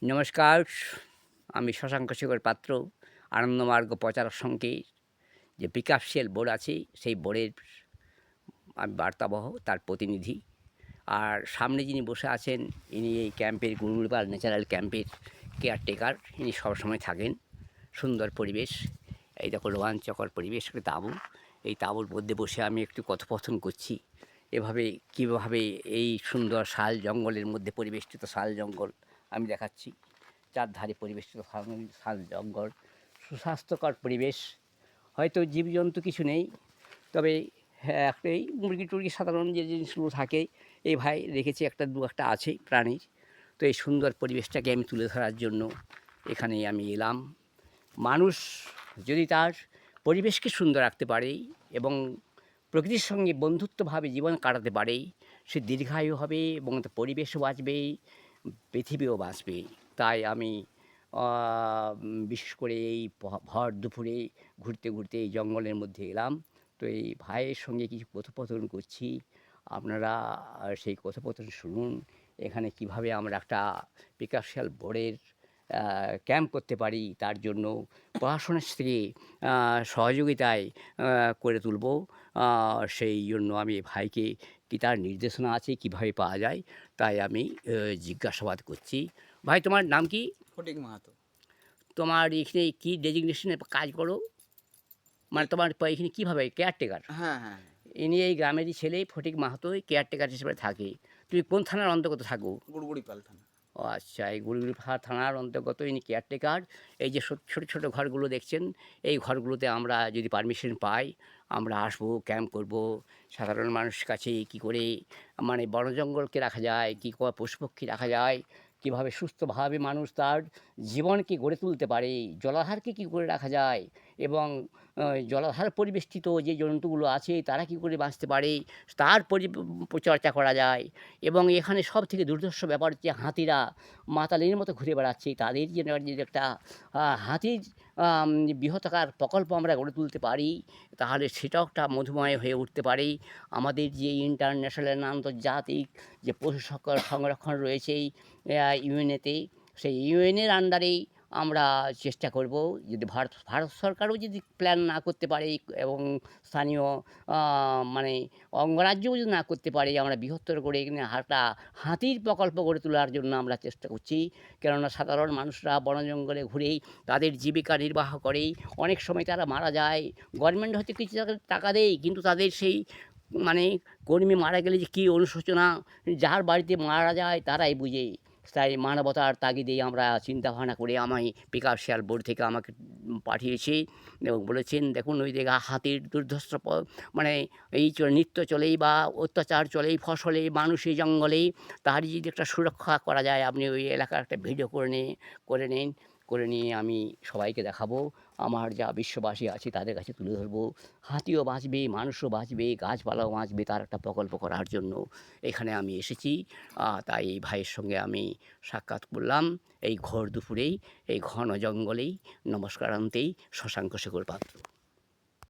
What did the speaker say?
নমস্কার, আমি শশাঙ্ক শেখর পাত্র। আনন্দমার্গ প্রচারক সংঘের যে বিকাশশীল বোর্ড আছে, সেই বোর্ডের আমি বার্তাবহ, তার প্রতিনিধি। আর সামনে যিনি বসে আছেন, ইনি এই ক্যাম্পের গুরুপাল ন্যাচারাল ক্যাম্পের কেয়ারটেকার। ইনি সবসময় থাকেন। সুন্দর পরিবেশ, এই দেখো রোমাঞ্চকর পরিবেশ, একটা তাঁবু। এই তাঁবুর মধ্যে বসে আমি একটু কথোপকথন করছি। এভাবে কীভাবে এই সুন্দর শাল জঙ্গলের মধ্যে পরিবেষ্টিত শাল জঙ্গল আমি দেখাচ্ছি। চারধারে পরিবেষ্টিত শাল জঙ্গল, সুস্বাস্থ্যকর পরিবেশ। হয়তো জীবজন্তু কিছু নেই, তবে হ্যাঁ একটাই মুরগি টুরগি সাধারণ যে জিনিসগুলো থাকে, এই ভাই রেখেছি, একটা দু একটা আছে প্রাণীর। তো এই সুন্দর পরিবেশটাকে আমি তুলে ধরার জন্য এখানে আমি এলাম। মানুষ যদি তার পরিবেশকে সুন্দর রাখতে পারে এবং প্রকৃতির সঙ্গে বন্ধুত্বভাবে জীবন কাটাতে পারে, সে দীর্ঘায়ু হবে এবং তার পরিবেশও বাঁচবে, পৃথিবীও বাঁচবে। তাই আমি বিশেষ করে এই ভর দুপুরে ঘুরতে ঘুরতে এই জঙ্গলের মধ্যে এলাম। তো এই ভাইয়ের সঙ্গে কিছু কথোপকথন করছি, আপনারা সেই কথোপকথন শুনুন। এখানে কিভাবে আমরা একটা বিকাশশীল বোর্ডের ক্যাম্প করতে পারি, তার জন্য প্রশাসনের থেকে সহযোগিতায় করে তুলব। সেই জন্য আমি ভাইকে কি তার নির্দেশনা আছে কিভাবে পাওয়া যায়, তাই আমি জিজ্ঞাসাবাদ করছি। ভাই, তোমার নাম কি? ফটিক মাহাতো। তোমার এখানে কি ডেজিগনেশনে কাজ করো? মানে তোমার এখানে কীভাবে কেয়ারটেকার? হ্যাঁ, হ্যাঁ, হ্যাঁ। ইনি এই গ্রামেরই ছেলে, ফটিক মাহাতো, কেয়ারটেকার হিসেবে থাকে। তুমি কোন থানার অন্তর্গত থাকো? গুড়গুড়িপাল থানা। ও আচ্ছা, এই গুড়গুড়িপাড়া থানার অন্তর্গত ইনি কেয়ারটেকার। এই যে ছোট ছোট ঘরগুলো দেখছেন, এই ঘরগুলোতে আমরা যদি পারমিশন পাই, আমরা আসবো, ক্যাম্প করব। সাধারণ মানুষের কাছে কী করে মানে বন জঙ্গলকে রাখা যায়, কী করে পশুপক্ষী রাখা যায়, কীভাবে সুস্থভাবে মানুষ তার জীবনকে গড়ে তুলতে পারে, জলাধারকে কী করে রাখা যায় এবং জলাধার পরিবেষ্টিত যে জন্তুগুলো আছে তারা কী করে বাঁচতে পারে, তার পরিচর্যা করা যায়। এবং এখানে সবথেকে দুর্ধর্ষ ব্যাপার হচ্ছে হাতিরা মাতালের মতো ঘুরে বেড়াচ্ছে, তাদের যে একটা হাতির বৃহৎকার প্রকল্প আমরা গড়ে তুলতে পারি, তাহলে সেটাও একটা মধুময় হয়ে উঠতে পারে। আমাদের যে ইন্টারন্যাশনাল আন্তর্জাতিক যে পশু সংরক্ষণ রয়েছে ইউএনএতে, সেই ইউএনের আন্ডারেই আমরা চেষ্টা করব। যদি ভারত সরকারও যদি প্ল্যান না করতে পারে এবং স্থানীয় মানে অঙ্গরাজ্যও যদি না করতে পারে, আমরা বৃহত্তর করে এখানে একটা হাতির প্রকল্প গড়ে তোলার জন্য আমরা চেষ্টা করছি। কেননা সাধারণ মানুষরা বন জঙ্গলে ঘুরেই তাদের জীবিকা নির্বাহ করেই অনেক সময় তারা মারা যায়। গভর্নমেন্ট হয়তো কিছু টাকা দেয়, কিন্তু তাদের সেই মানে কর্মী মারা গেলে যে কী অনুশোচনা, যার বাড়িতে মারা যায় তারাই বুঝে। তাই মানবতার তাগিদেই আমরা চিন্তাভাবনা করে আমি বিকাশশীল বোর্ড থেকে আমাকে পাঠিয়েছে এবং বলেছেন, দেখুন ওই জায়গা হাতির দুর্ধর্ষ মানে এই নিত্য চলেই বা অত্যাচার চলেই ফসলে মানুষে জঙ্গলে, তারই যদি একটা সুরক্ষা করা যায়, আপনি ওই এলাকার একটা ভিডিও করে নিন, করে নিয়ে আমি সবাইকে দেখাবো। আমার যা বিশ্ববাসী আছে তাদের কাছে তুলে ধরবো। হাতিও বাঁচবে, মানুষও বাঁচবে, গাছপালাও বাঁচবে, তার একটা প্রকল্প করার জন্য এখানে আমি এসেছি। তাই এই ভাইয়ের সঙ্গে আমি সাক্ষাৎ করলাম এই ঘোর দুপুরেই, এই ঘন জঙ্গলেই। নমস্কারান্তেই, শশাঙ্ক শেখর পাত্র।